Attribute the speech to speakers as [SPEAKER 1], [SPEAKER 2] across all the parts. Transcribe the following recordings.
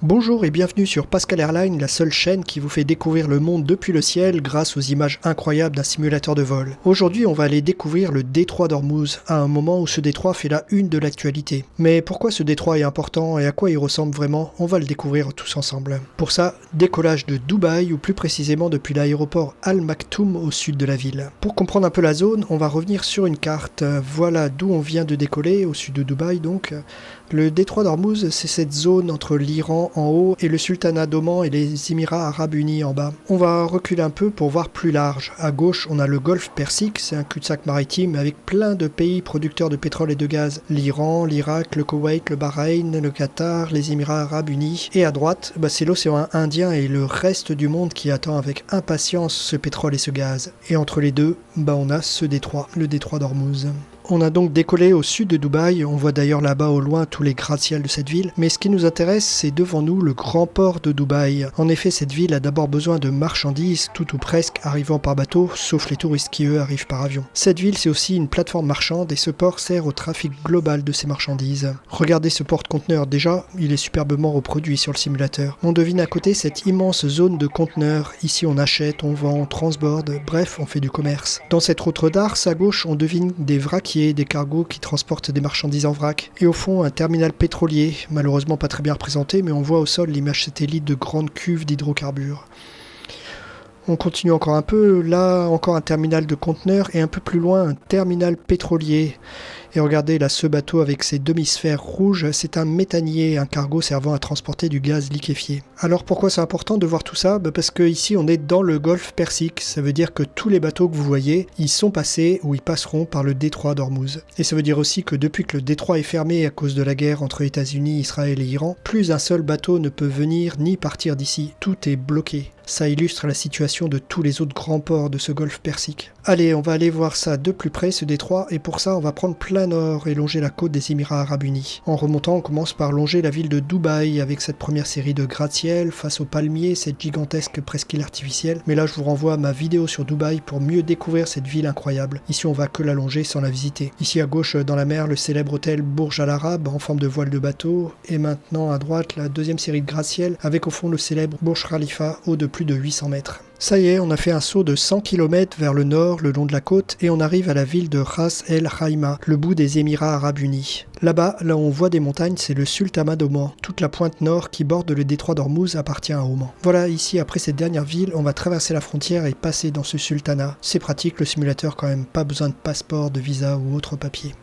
[SPEAKER 1] Bonjour et bienvenue sur Pascal Airlines, la seule chaîne qui vous fait découvrir le monde depuis le ciel grâce aux images incroyables d'un simulateur de vol. Aujourd'hui, on va aller découvrir le détroit d'Ormuz, à un moment où ce détroit fait la une de l'actualité. Mais pourquoi ce détroit est important et à quoi il ressemble vraiment, on va le découvrir tous ensemble. Pour ça, décollage de Dubaï, ou plus précisément depuis l'aéroport Al Maktoum au sud de la ville. Pour comprendre un peu la zone, on va revenir sur une carte. Voilà d'où on vient de décoller, au sud de Dubaï donc. Le détroit d'Ormuz, c'est cette zone entre l'Iran en haut et le sultanat d'Oman et les Émirats arabes unis en bas. On va reculer un peu pour voir plus large. À gauche, on a le golfe Persique, c'est un cul-de-sac maritime avec plein de pays producteurs de pétrole et de gaz. L'Iran, l'Irak, le Koweït, le Bahreïn, le Qatar, les Émirats arabes unis. Et à droite, c'est l'océan Indien et le reste du monde qui attend avec impatience ce pétrole et ce gaz. Et entre les deux, on a ce détroit, le détroit d'Ormuz. On a donc décollé au sud de Dubaï, on voit d'ailleurs là-bas au loin tous les gratte-ciels de cette ville, mais ce qui nous intéresse, c'est devant nous le grand port de Dubaï. En effet, cette ville a d'abord besoin de marchandises, tout ou presque, arrivant par bateau, sauf les touristes qui eux arrivent par avion. Cette ville, c'est aussi une plateforme marchande et ce port sert au trafic global de ces marchandises. Regardez ce porte-conteneur, déjà, il est superbement reproduit sur le simulateur. On devine à côté cette immense zone de conteneurs. Ici, on achète, on vend, on transborde, bref, on fait du commerce. Dans cette route d'Ars, à gauche, on devine des vraquiers, des cargos qui transportent des marchandises en vrac. Et au fond, un terminal pétrolier, malheureusement pas très bien représenté, mais on voit au sol l'image satellite de grandes cuves d'hydrocarbures. On continue encore un peu, là encore un terminal de conteneurs et un peu plus loin un terminal pétrolier. Et regardez là, ce bateau avec ses demi-sphères rouges, c'est un méthanier, un cargo servant à transporter du gaz liquéfié. Alors pourquoi c'est important de voir tout ça ? Parce que ici on est dans le golfe Persique, ça veut dire que tous les bateaux que vous voyez, ils sont passés ou ils passeront par le détroit d'Ormuz. Et ça veut dire aussi que depuis que le détroit est fermé à cause de la guerre entre États-Unis, Israël et Iran, plus un seul bateau ne peut venir ni partir d'ici, tout est bloqué. Ça illustre la situation de tous les autres grands ports de ce golfe Persique. Allez, on va aller voir ça de plus près, ce détroit, et pour ça on va prendre plein nord et longer la côte des Émirats arabes unis. En remontant, on commence par longer la ville de Dubaï avec cette première série de gratte-ciel face aux palmiers, cette gigantesque presqu'île artificielle. Mais là je vous renvoie à ma vidéo sur Dubaï pour mieux découvrir cette ville incroyable. Ici on va que la longer sans la visiter. Ici à gauche dans la mer, le célèbre hôtel Burj Al Arab en forme de voile de bateau, et maintenant à droite la deuxième série de gratte-ciel avec au fond le célèbre Burj Khalifa haut de plus de 800 mètres. Ça y est, on a fait un saut de 100 km vers le nord, le long de la côte, et on arrive à la ville de Ras El Khaimah, le bout des Émirats arabes unis. Là-bas, là où on voit des montagnes, c'est le sultanat d'Oman. Toute la pointe nord qui borde le détroit d'Ormuz appartient à Oman. Voilà, ici, après cette dernière ville, on va traverser la frontière et passer dans ce sultanat. C'est pratique, le simulateur quand même, pas besoin de passeport, de visa ou autre papier.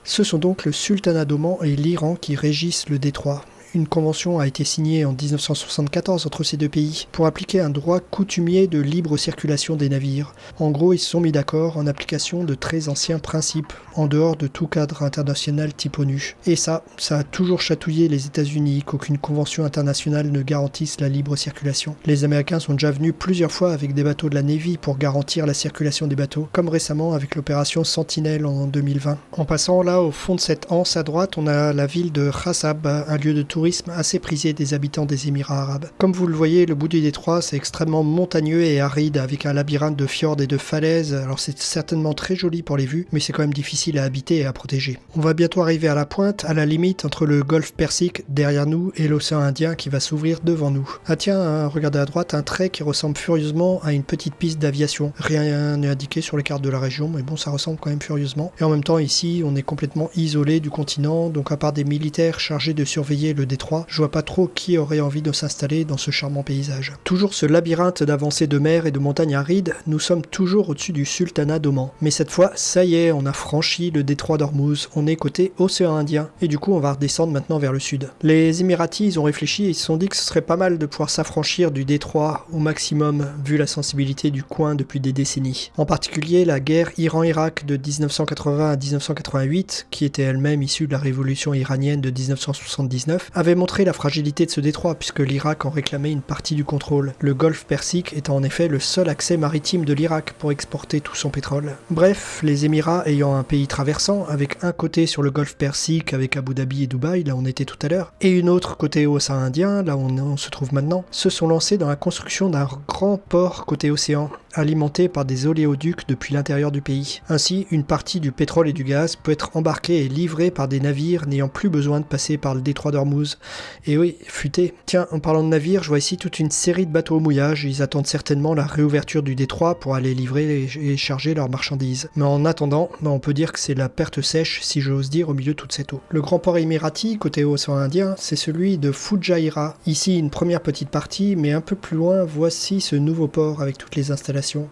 [SPEAKER 1] Ce sont donc le sultanat d'Oman et l'Iran qui régissent le détroit. Une convention a été signée en 1974 entre ces deux pays pour appliquer un droit coutumier de libre circulation des navires. En gros, ils se sont mis d'accord en application de très anciens principes, en dehors de tout cadre international type ONU. Et ça a toujours chatouillé les États-Unis qu'aucune convention internationale ne garantisse la libre circulation. Les Américains sont déjà venus plusieurs fois avec des bateaux de la Navy pour garantir la circulation des bateaux, comme récemment avec l'opération Sentinelle en 2020. En passant là, au fond de cette anse à droite, on a la ville de Khassab, un lieu de tourisme assez prisé des habitants des Émirats arabes. Comme vous le voyez, le bout du détroit, c'est extrêmement montagneux et aride, avec un labyrinthe de fjords et de falaises. Alors c'est certainement très joli pour les vues, mais c'est quand même difficile à habiter et à protéger. On va bientôt arriver à la pointe, à la limite entre le golfe Persique derrière nous et l'océan Indien qui va s'ouvrir devant nous. Ah tiens, regardez à droite, un trait qui ressemble furieusement à une petite piste d'aviation. Rien n'est indiqué sur les cartes de la région, mais bon, ça ressemble quand même furieusement. Et en même temps, ici, on est complètement isolé du continent, donc à part des militaires chargés de surveiller le détroit, je vois pas trop qui aurait envie de s'installer dans ce charmant paysage. Toujours ce labyrinthe d'avancées de mer et de montagnes arides, nous sommes toujours au-dessus du sultanat d'Oman. Mais cette fois, ça y est, on a franchi le détroit d'Ormuz, on est côté océan Indien, et du coup on va redescendre maintenant vers le sud. Les Émiratis, ils ont réfléchi et ils se sont dit que ce serait pas mal de pouvoir s'affranchir du détroit au maximum, vu la sensibilité du coin depuis des décennies. En particulier la guerre Iran-Irak de 1980 à 1988, qui était elle-même issue de la révolution iranienne de 1979, avait montré la fragilité de ce détroit puisque l'Irak en réclamait une partie du contrôle. Le golfe Persique étant en effet le seul accès maritime de l'Irak pour exporter tout son pétrole. Bref, les Émirats ayant un pays traversant, avec un côté sur le golfe Persique avec Abu Dhabi et Dubaï, là où on était tout à l'heure, et une autre côté océan Indien, là où on se trouve maintenant, se sont lancés dans la construction d'un grand port côté océan, alimentés par des oléoducs depuis l'intérieur du pays. Ainsi, une partie du pétrole et du gaz peut être embarquée et livrée par des navires n'ayant plus besoin de passer par le détroit d'Ormuz. Et oui, futé. Tiens, en parlant de navires, je vois ici toute une série de bateaux au mouillage. Ils attendent certainement la réouverture du détroit pour aller livrer et charger leurs marchandises. Mais en attendant, on peut dire que c'est la perte sèche, si j'ose dire, au milieu de toute cette eau. Le grand port émirati, côté océan Indien, c'est celui de Fujairah. Ici, une première petite partie, mais un peu plus loin, voici ce nouveau port avec toutes les installations.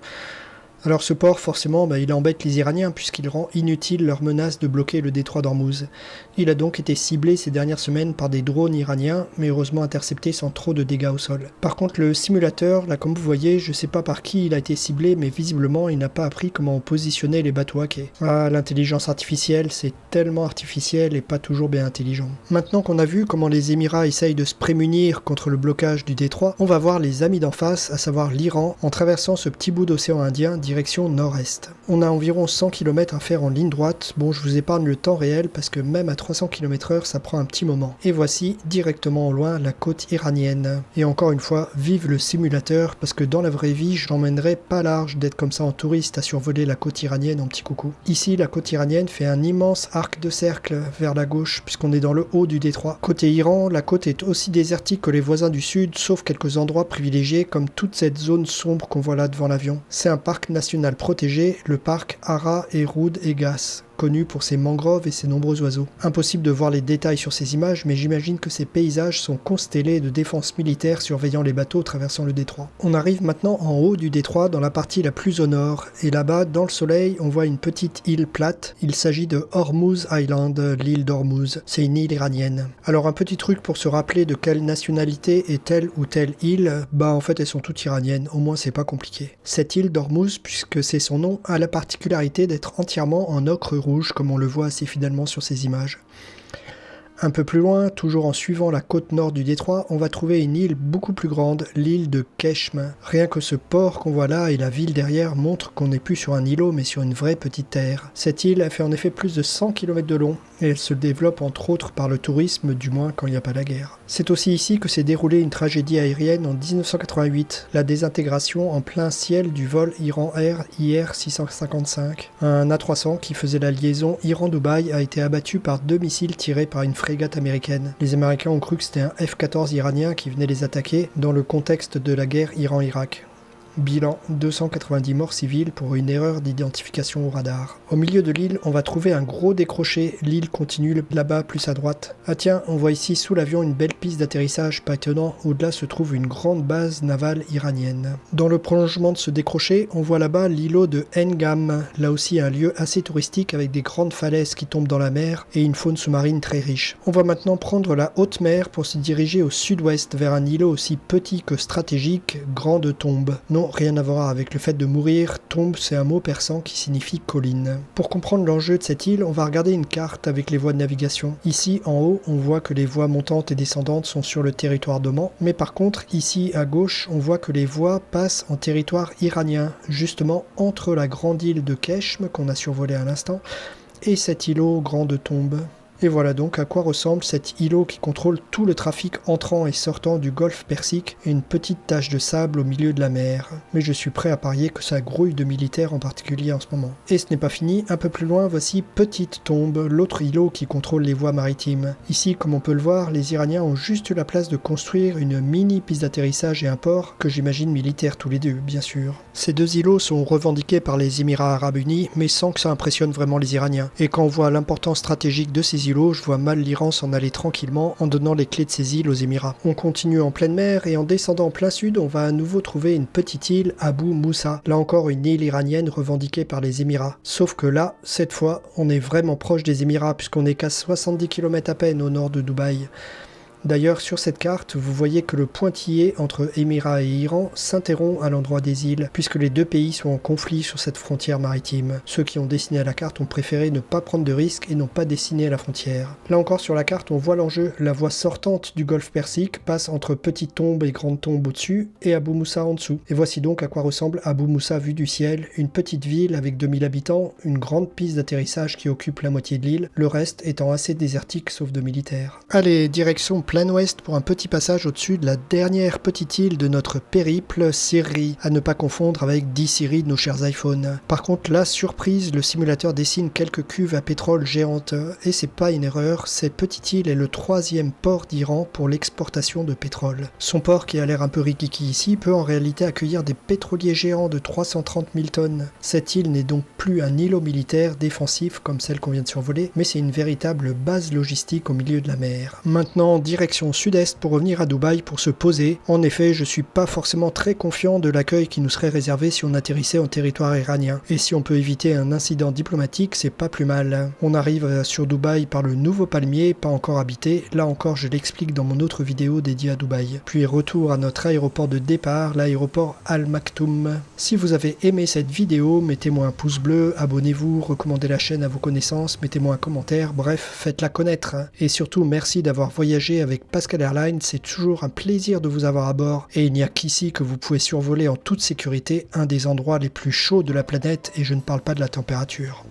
[SPEAKER 1] Alors ce port, forcément, il embête les Iraniens puisqu'il rend inutile leur menace de bloquer le détroit d'Ormuz. Il a donc été ciblé ces dernières semaines par des drones iraniens, mais heureusement intercepté sans trop de dégâts au sol. Par contre, le simulateur, là comme vous voyez, je sais pas par qui il a été ciblé, mais visiblement il n'a pas appris comment positionner les bateaux hackés. Ah, l'intelligence artificielle, c'est tellement artificiel et pas toujours bien intelligent. Maintenant qu'on a vu comment les Émirats essayent de se prémunir contre le blocage du détroit, on va voir les amis d'en face, à savoir l'Iran, en traversant ce petit bout d'océan Indien, direction nord-est. On a environ 100 km à faire en ligne droite. Bon, je vous épargne le temps réel parce que même à 300 km/h, ça prend un petit moment. Et voici, directement au loin, la côte iranienne. Et encore une fois, vive le simulateur parce que dans la vraie vie, je n'emmènerais pas large d'être comme ça en touriste à survoler la côte iranienne en petit coucou. Ici, la côte iranienne fait un immense arc de cercle vers la gauche puisqu'on est dans le haut du détroit. Côté Iran, la côte est aussi désertique que les voisins du sud, sauf quelques endroits privilégiés comme toute cette zone sombre qu'on voit là devant l'avion. C'est un parc national protégé, le parc Ara Erud Egas, connu pour ses mangroves et ses nombreux oiseaux. Impossible de voir les détails sur ces images, mais j'imagine que ces paysages sont constellés de défenses militaires surveillant les bateaux traversant le détroit. On arrive maintenant en haut du détroit, dans la partie la plus au nord, et là-bas, dans le soleil, on voit une petite île plate. Il s'agit de Hormuz Island, l'île d'Hormuz. C'est une île iranienne. Alors un petit truc pour se rappeler de quelle nationalité est telle ou telle île, en fait elles sont toutes iraniennes, au moins c'est pas compliqué. Cette île d'Hormuz, puisque c'est son nom, a la particularité d'être entièrement en ocre rouge, comme on le voit assez fidèlement sur ces images. Un peu plus loin, toujours en suivant la côte nord du détroit, on va trouver une île beaucoup plus grande, l'île de Keshm. Rien que ce port qu'on voit là et la ville derrière montrent qu'on n'est plus sur un îlot mais sur une vraie petite terre. Cette île fait en effet plus de 100 km de long et elle se développe entre autres par le tourisme, du moins quand il n'y a pas la guerre. C'est aussi ici que s'est déroulée une tragédie aérienne en 1988, la désintégration en plein ciel du vol Iran Air IR-655. Un A300 qui faisait la liaison Iran-Dubaï a été abattu par 2 missiles tirés par une frégate américaine. Les Américains ont cru que c'était un F-14 iranien qui venait les attaquer dans le contexte de la guerre Iran-Irak. Bilan, 290 morts civiles pour une erreur d'identification au radar. Au milieu de l'île, on va trouver un gros décroché. L'île continue là-bas, plus à droite. Ah tiens, on voit ici sous l'avion une belle piste d'atterrissage, pas étonnant. Au-delà se trouve une grande base navale iranienne. Dans le prolongement de ce décroché, on voit là-bas l'îlot de Ngam. Là aussi un lieu assez touristique avec des grandes falaises qui tombent dans la mer et une faune sous-marine très riche. On va maintenant prendre la haute mer pour se diriger au sud-ouest vers un îlot aussi petit que stratégique, Grande Tombe. Non, rien à voir avec le fait de mourir. Tombe, c'est un mot persan qui signifie colline. Pour comprendre l'enjeu de cette île, on va regarder une carte avec les voies de navigation. Ici, en haut, on voit que les voies montantes et descendantes sont sur le territoire d'Oman, mais par contre, ici à gauche, on voit que les voies passent en territoire iranien, justement entre la grande île de Keshm, qu'on a survolée à l'instant, et cet îlot Grande Tombe. Et voilà donc à quoi ressemble cet îlot qui contrôle tout le trafic entrant et sortant du golfe Persique et une petite tache de sable au milieu de la mer. Mais je suis prêt à parier que ça grouille de militaires en particulier en ce moment. Et ce n'est pas fini, un peu plus loin voici Petite Tombe, l'autre îlot qui contrôle les voies maritimes. Ici, comme on peut le voir, les Iraniens ont juste eu la place de construire une mini piste d'atterrissage et un port, que j'imagine militaire tous les deux, bien sûr. Ces deux îlots sont revendiqués par les Émirats Arabes Unis, mais sans que ça impressionne vraiment les Iraniens. Et quand on voit l'importance stratégique de ces îlots, je vois mal l'Iran s'en aller tranquillement en donnant les clés de ces îles aux Émirats. On continue en pleine mer et en descendant en plein sud, on va à nouveau trouver une petite île, Abu Moussa. Là encore une île iranienne revendiquée par les Émirats. Sauf que là, cette fois, on est vraiment proche des Émirats puisqu'on est qu'à 70 km à peine au nord de Dubaï. D'ailleurs, sur cette carte, vous voyez que le pointillé entre Émirats et Iran s'interrompt à l'endroit des îles, puisque les deux pays sont en conflit sur cette frontière maritime. Ceux qui ont dessiné la carte ont préféré ne pas prendre de risques et n'ont pas dessiné la frontière. Là encore sur la carte, on voit l'enjeu. La voie sortante du golfe Persique passe entre Petite Tombe et Grande Tombe au-dessus, et Abu Moussa en dessous. Et voici donc à quoi ressemble Abu Moussa vue du ciel, une petite ville avec 2000 habitants, une grande piste d'atterrissage qui occupe la moitié de l'île, le reste étant assez désertique sauf de militaires. Allez, direction plein ouest pour un petit passage au-dessus de la dernière petite île de notre périple, Siri, à ne pas confondre avec D-Siri de nos chers iPhones. Par contre, là, surprise, le simulateur dessine quelques cuves à pétrole géantes, et c'est pas une erreur, cette petite île est le 3e port d'Iran pour l'exportation de pétrole. Son port, qui a l'air un peu rikiki ici, peut en réalité accueillir des pétroliers géants de 330 000 tonnes. Cette île n'est donc plus un îlot militaire défensif comme celle qu'on vient de survoler, mais c'est une véritable base logistique au milieu de la mer. Maintenant, direction sud-est pour revenir à Dubaï pour se poser. En effet, je suis pas forcément très confiant de l'accueil qui nous serait réservé si on atterrissait en territoire iranien. Et si on peut éviter un incident diplomatique, c'est pas plus mal. On arrive sur Dubaï par le nouveau palmier, pas encore habité. Là encore, je l'explique dans mon autre vidéo dédiée à Dubaï. Puis retour à notre aéroport de départ, l'aéroport Al Maktoum. Si vous avez aimé cette vidéo, mettez-moi un pouce bleu, abonnez-vous, recommandez la chaîne à vos connaissances, mettez-moi un commentaire, bref, faites-la connaître. Et surtout, merci d'avoir voyagé avec Pascal Airlines, c'est toujours un plaisir de vous avoir à bord. Et il n'y a qu'ici que vous pouvez survoler en toute sécurité un des endroits les plus chauds de la planète, et je ne parle pas de la température.